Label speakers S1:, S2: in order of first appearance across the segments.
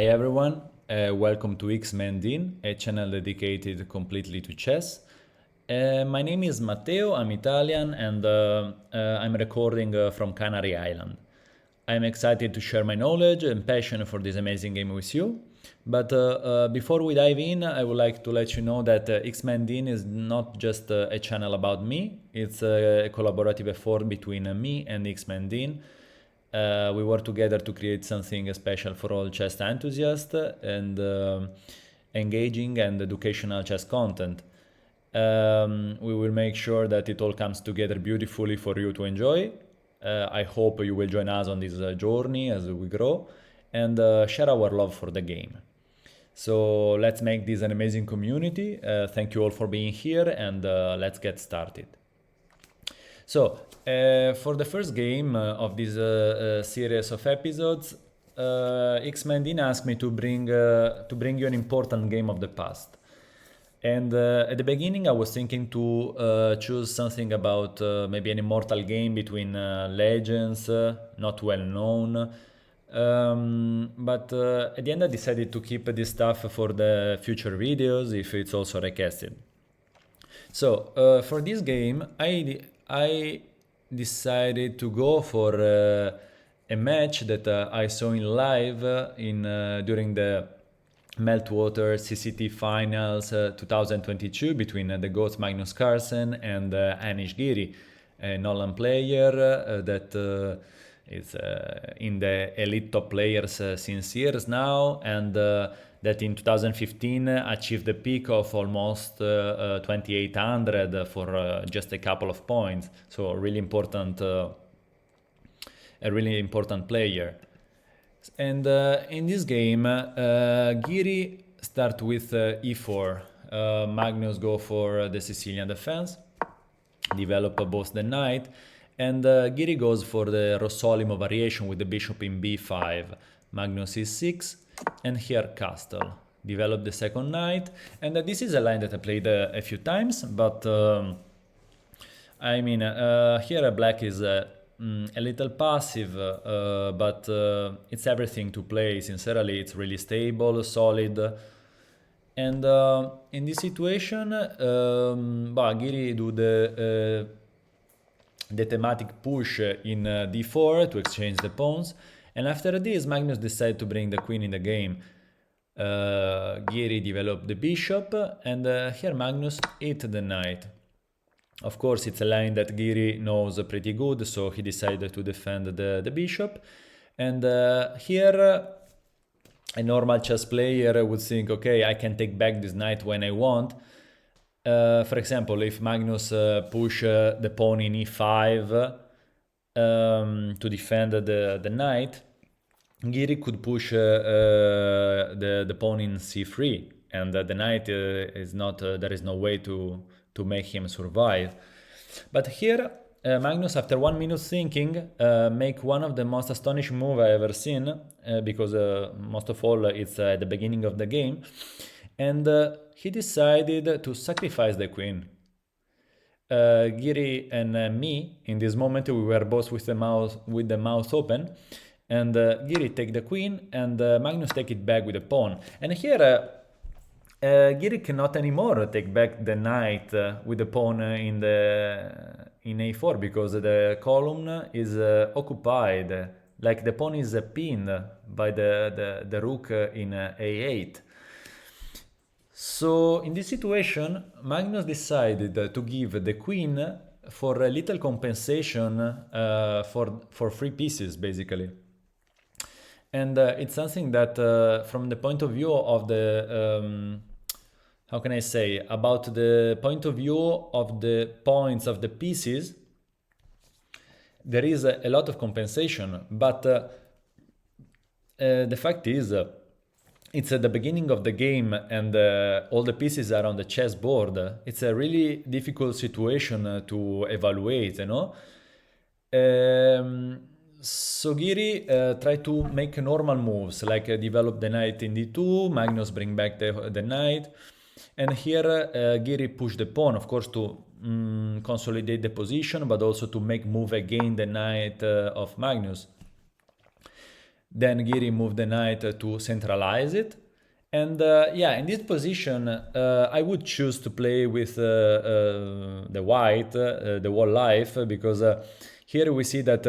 S1: Hi everyone, welcome to X-Men, a channel dedicated completely to chess. My name is Matteo, I'm Italian, and I'm recording from Canary Island. I'm excited to share my knowledge and passion for this amazing game with you. But before we dive in, I would like to let you know that X-Men is not just a channel about me, it's a collaborative effort between me and X-Men. We work together to create something special for all chess enthusiasts and engaging and educational chess content. We will make sure that it all comes together beautifully for you to enjoy. I hope you will join us on this journey as we grow and share our love for the game. So let's make this an amazing community. Thank you all for being here, and let's get started. So, for the first game of this series of episodes, X-Men asked me to bring you an important game of the past. And at the beginning, I was thinking to choose something about maybe an immortal game between legends, not well known. But at the end, I decided to keep this stuff for the future videos if it's also requested. So for this game, I decided to go for a match that I saw in live during the Meltwater CCT finals 2022 between the GOAT Magnus Carlsen and Anish Giri, a Nolan player that is in the elite top players since years now, and that in 2015 achieved the peak of almost 2800 for just a couple of points. So a really important player. And in this game, Giri start with e4. Magnus go for the Sicilian defense, develop both the knight, and Giri goes for the Rossolimo variation with the bishop in b5. Magnus e6, and here castle. Develop the second knight, and this is a line that I played a few times, but I mean, here black is a little passive, but it's everything to play. Sincerely, it's really stable, solid. And in this situation, Giri do the thematic push in d4 to exchange the pawns. And after this, Magnus decided to bring the queen in the game. Giri developed the bishop, and here Magnus hit the knight. Of course, it's a line that Giri knows pretty good, so he decided to defend the bishop. And here, a normal chess player would think, okay, I can take back this knight when I want. For example, if Magnus push the pawn in e5 to defend the knight, Giri could push the pawn in c3, and the knight is not. There is no way to make him survive. But here, Magnus, after 1 minute thinking, make one of the most astonishing moves I ever seen, because most of all it's at the beginning of the game, and he decided to sacrifice the queen. Giri and me, in this moment, we were both with the mouth open, and Giri take the queen, and Magnus take it back with the pawn. And here, Giri cannot anymore take back the knight with the pawn in a4, because the column is occupied, like the pawn is pinned by the rook in a8. So in this situation, Magnus decided to give the queen for a little compensation for free pieces, basically. And it's something that, from the point of view of the, how can I say, about the point of view of the points of the pieces, there is a lot of compensation. But the fact is, it's at the beginning of the game, and all the pieces are on the chessboard. It's a really difficult situation to evaluate, you know. So Giri tried to make normal moves, like develop the knight in d2, Magnus bring back the knight, and here Giri pushed the pawn, of course, to consolidate the position, but also to make move again the knight of Magnus. Then Giri moved the knight to centralize it. And yeah, in this position, I would choose to play with the white, the wall life, because here we see that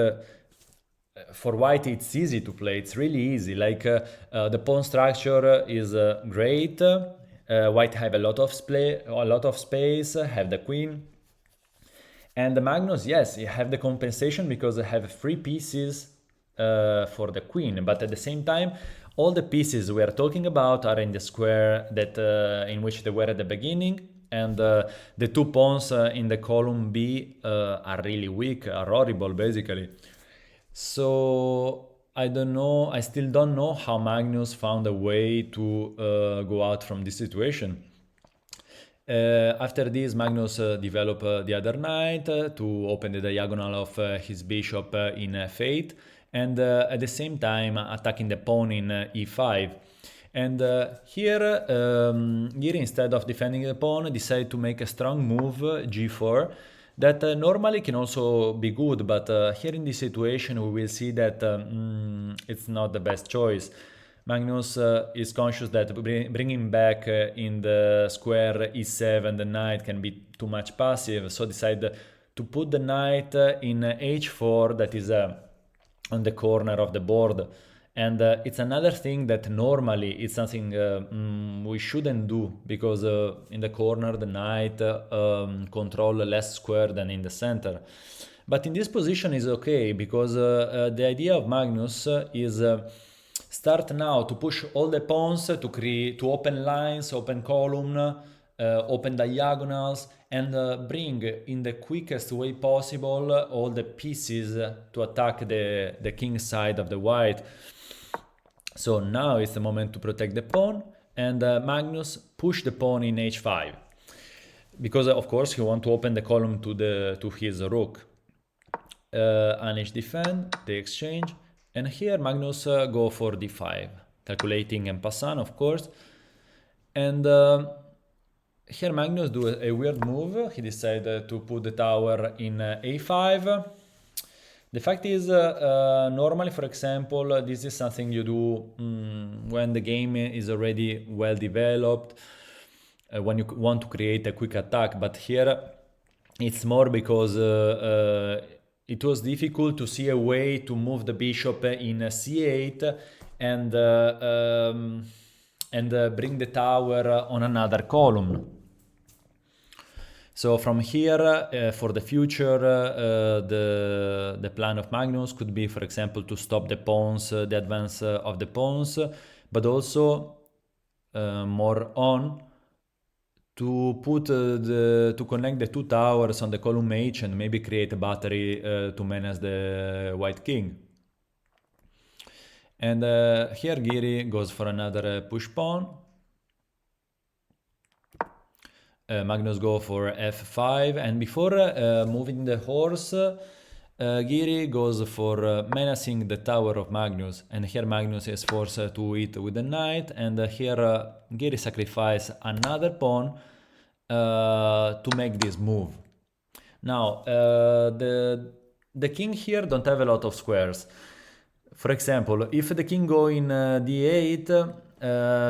S1: for white it's easy to play. It's really easy. Like the pawn structure is great. White have a lot of space. Have the queen. And the Magnus, yes, you have the compensation because you have 3 pieces for the queen, but at the same time, all the pieces we are talking about are in the square that in which they were at the beginning, and the 2 pawns in the column B are really weak, are horrible basically. So I don't know, I still don't know how Magnus found a way to go out from this situation. After this, Magnus developed the other knight to open the diagonal of his bishop in f8, and at the same time attacking the pawn in e5. And here, Giri, instead of defending the pawn, decided to make a strong move, g4, that normally can also be good, but here in this situation we will see that it's not the best choice. Magnus is conscious that bringing back in the square e7 the knight can be too much passive, so decided to put the knight in h4, that is on the corner of the board. And it's another thing that normally it's something we shouldn't do, because in the corner the knight control less square than in the center. But in this position is okay, because the idea of Magnus is start now to push all the pawns to open lines, open column, open diagonals, and bring in the quickest way possible all the pieces to attack the king side of the white. So now is the moment to protect the pawn, and Magnus push the pawn in h5, because of course he want to open the column to his rook. Anish defend, they exchange, and here Magnus go for d5, calculating en passant, of course. And here Magnus do a weird move. He decided to put the tower in a5. The fact is, normally, for example, this is something you do when the game is already well developed, when you want to create a quick attack. But here it's more because it was difficult to see a way to move the bishop in c8 and bring the tower on another column. So from here, for the future, the plan of Magnus could be, for example, to stop the pawns, the advance of the pawns, but also more on to put to connect the 2 towers on the column H and maybe create a battery to menace the white king. And here Giri goes for another push pawn. Magnus go for f5, and before moving the horse, Giri goes for menacing the tower of Magnus, and here Magnus is forced to hit with the knight, and here Giri sacrifices another pawn to make this move. Now the king here don't have a lot of squares. For example, if the king go in d8,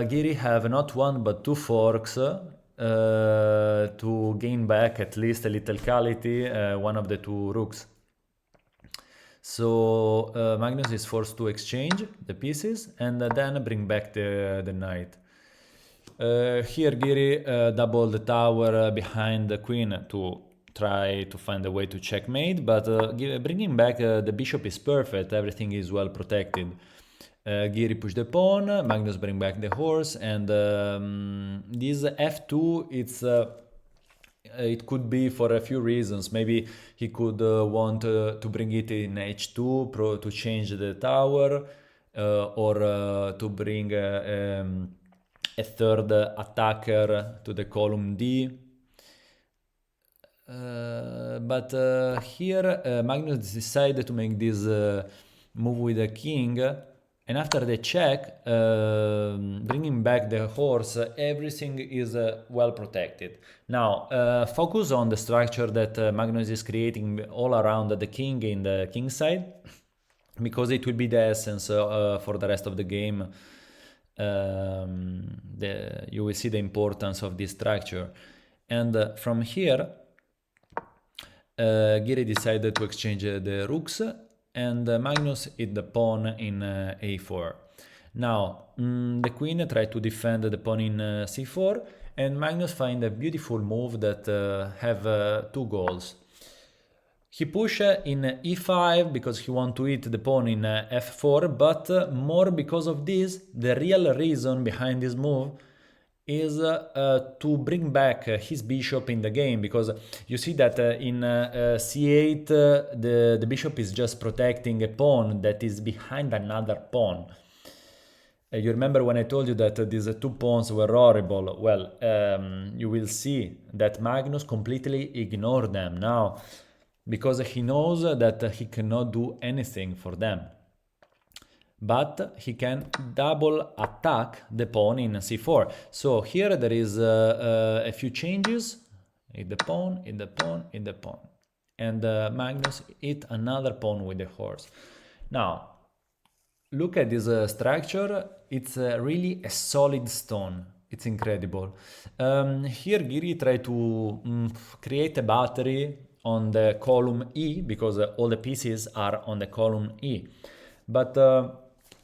S1: Giri have not 1 but 2 forks to gain back at least a little quality, one of the 2 rooks. So Magnus is forced to exchange the pieces and then bring back the knight. Here Giri double the tower behind the queen to try to find a way to checkmate, but bringing back the bishop is perfect, everything is well protected. Giri push the pawn, Magnus bring back the horse, and this f2, it could be for a few reasons. Maybe he could want to bring it in h2 to change the tower, or to bring a third attacker to the column D. But here Magnus decided to make this move with the king, and after the check, bringing back the horse, everything is well protected. Now, focus on the structure that Magnus is creating all around the king in the king side, because it will be the essence for the rest of the game. You will see the importance of this structure. And from here, Giri decided to exchange the rooks, and Magnus hit the pawn in a4. Now, the queen tried to defend the pawn in c4, and Magnus find a beautiful move that have two goals. He pushed in e5 because he want to hit the pawn in f4, but more because of this, the real reason behind this move is to bring back his bishop in the game, because you see that in c8 the bishop is just protecting a pawn that is behind another pawn. You remember when I told you that these two pawns were horrible? Well, you will see that Magnus completely ignored them now, because he knows that he cannot do anything for them. But he can double attack the pawn in c4. So here there is a few changes. Hit the pawn, hit the pawn, hit the pawn. And Magnus hit another pawn with the horse. Now, look at this structure. It's really a solid stone. It's incredible. Here Giri tried to create a battery on the column E, because all the pieces are on the column E. But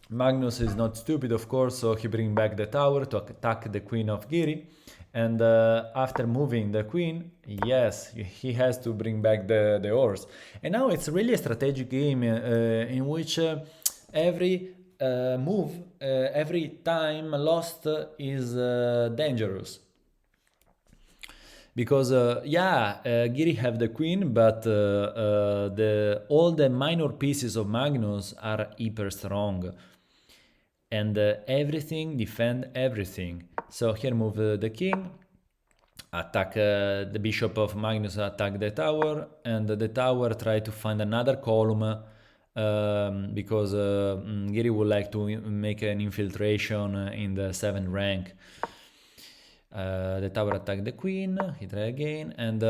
S1: Magnus is not stupid, of course, so he brings back the tower to attack the queen of Giri. And after moving the queen, yes, he has to bring back the horse. And now it's really a strategic game in which every move, every time lost is dangerous. Because Giri have the queen, but all the minor pieces of Magnus are hyper strong, and everything defend everything. So here move the king, attack the bishop of Magnus, attack the tower, and the tower try to find another column, because Giri would like to make an infiltration in the 7th rank. The tower attack the queen, he try again, and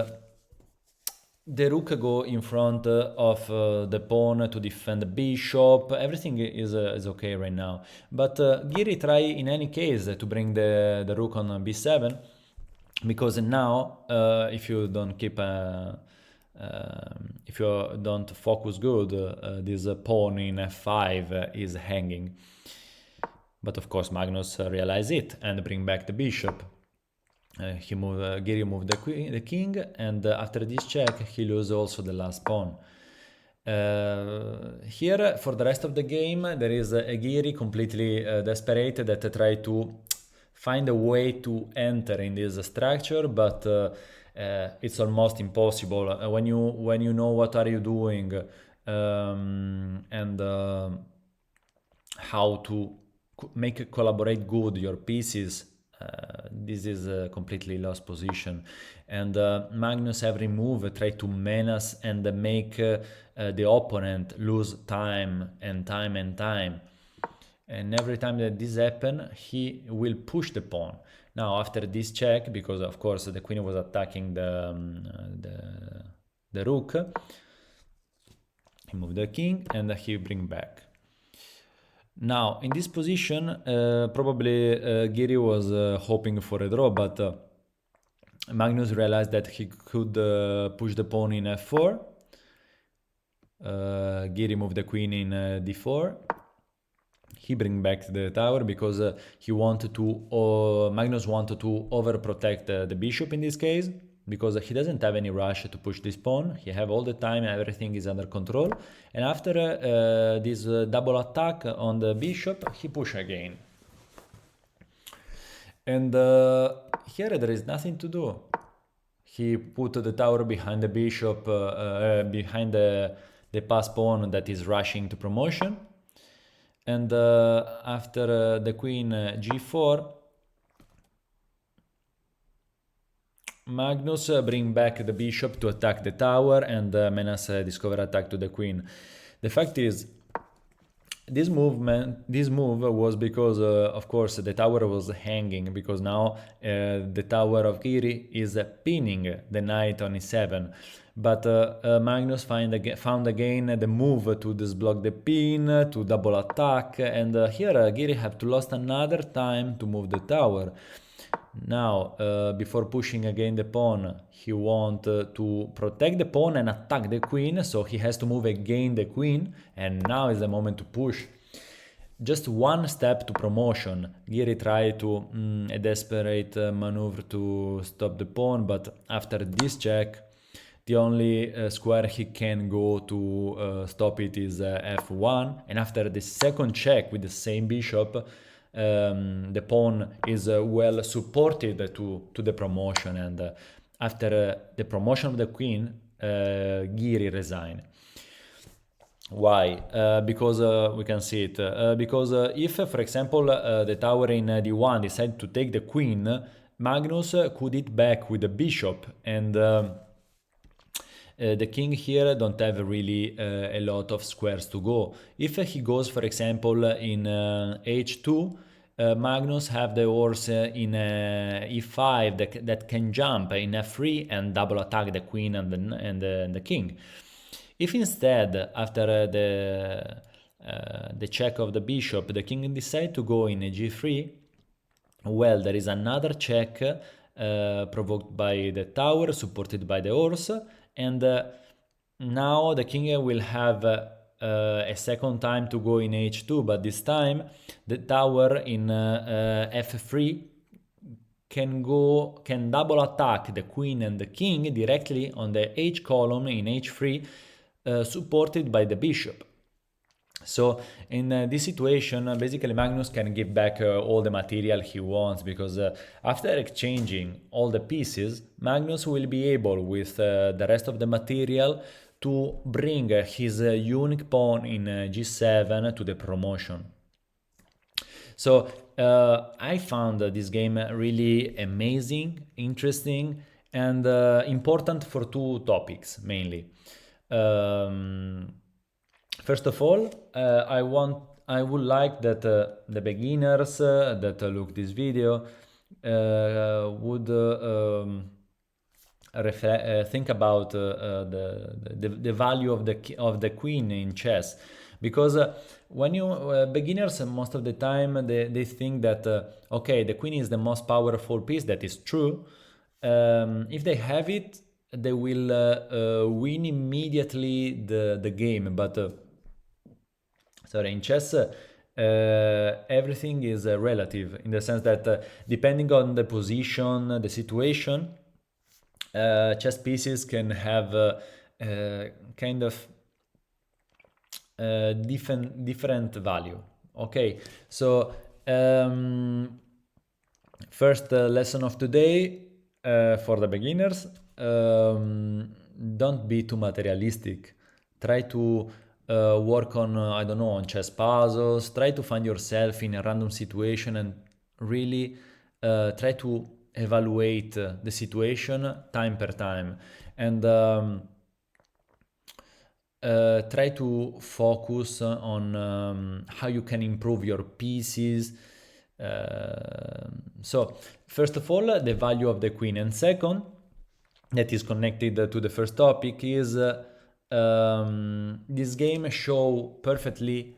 S1: the rook go in front of the pawn to defend the bishop. Everything is okay right now, but Giri try in any case to bring the rook on b7, because now if you don't keep if you don't focus good, this pawn in f5 is hanging. But of course Magnus realize it and bring back the bishop. Giri moved the king, and after this check he loses also the last pawn. Here for the rest of the game there is a Giri completely desperate that try to find a way to enter in this structure, but it's almost impossible when you know what are you doing, and how to make collaborate good your pieces. This is a completely lost position, and Magnus every move try to menace and make the opponent lose time and time and time, and every time that this happen he will push the pawn. Now after this check, because of course the queen was attacking the rook, he moved the king and he bring back. Now, in this position, probably Giri was hoping for a draw, but Magnus realized that he could push the pawn in f4. Giri moved the queen in d4. He bring back the tower because he wanted to. Magnus wanted to overprotect the bishop in this case, because he doesn't have any rush to push this pawn. He have all the time, everything is under control. And after this double attack on the bishop, he push again. And here there is nothing to do. He put the tower behind the bishop, behind the pass pawn that is rushing to promotion. And after the queen g4, Magnus bring back the bishop to attack the tower and menace discover attack to the queen. The fact is, this move was because, of course, the tower was hanging, because now the tower of Giri is pinning the knight on e7. but Magnus found again the move to disblock the pin, to double attack, and here Giri have to lost another time to move the tower. Now, before pushing again the pawn, he want to protect the pawn and attack the queen, so he has to move again the queen, and now is the moment to push. Just one step to promotion. Giri tried to a desperate maneuver to stop the pawn, but after this check, the only square he can go to stop it is f1, and after the second check with the same bishop, the pawn is well supported to the promotion, and after the promotion of the queen, Giri resigned. Why? Because we can see it. Because if, for example, the tower in d1 decide to take the queen, Magnus could hit back with the bishop, and the king here don't have really a lot of squares to go. If he goes, for example, in h2, Magnus have the horse in e5 that can jump in f3 and double attack the queen and the king. If instead, after the check of the bishop, the king decide to go in g3, well, there is another check provoked by the tower, supported by the horse, and now the king will have a second time to go in h2, but this time the tower in f3 can double attack the queen and the king directly on the h column in h3, supported by the bishop. So in this situation, basically Magnus can give back all the material he wants, because after exchanging all the pieces, Magnus will be able with the rest of the material to bring his unique pawn in g7 to the promotion. So I found this game really amazing, interesting, and important for two topics mainly. First of all, I would like that the beginners that look this video would think about the value of the queen in chess, because when you beginners, most of the time they think that okay, the queen is the most powerful piece. That is true. If they have it, they will win immediately the game, but sorry, in chess everything is relative, in the sense that depending on the position, the situation, chess pieces can have kind of different value. Okay, so first lesson of today for the beginners: don't be too materialistic. Try to work on I don't know, on chess puzzles. Try to find yourself in a random situation and really try to evaluate the situation time per time, and try to focus on how you can improve your pieces. So first of all, the value of the queen, and second, that is connected to the first topic, is this game show perfectly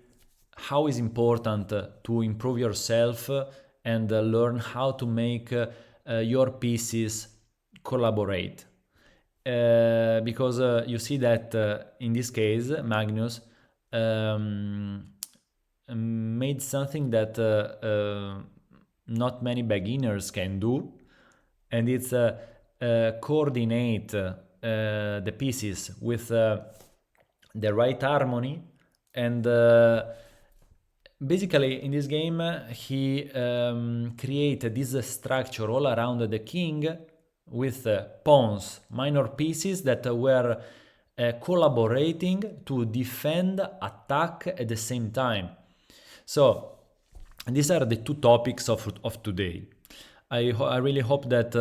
S1: how is important to improve yourself and learn how to make your pieces collaborate. Because you see that in this case Magnus made something that not many beginners can do, and it's coordinate the pieces with the right harmony. And basically in this game he created this structure all around the king with pawns, minor pieces that were collaborating to defend, attack at the same time. So these are the two topics of today. I really hope that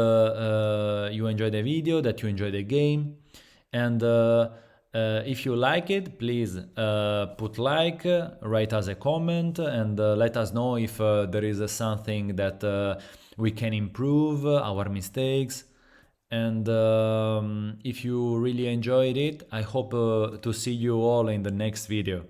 S1: you enjoy the video, that you enjoy the game, and if you like it, please put like, write us a comment, and let us know if there is something that we can improve, our mistakes. And if you really enjoyed it, I hope to see you all in the next video.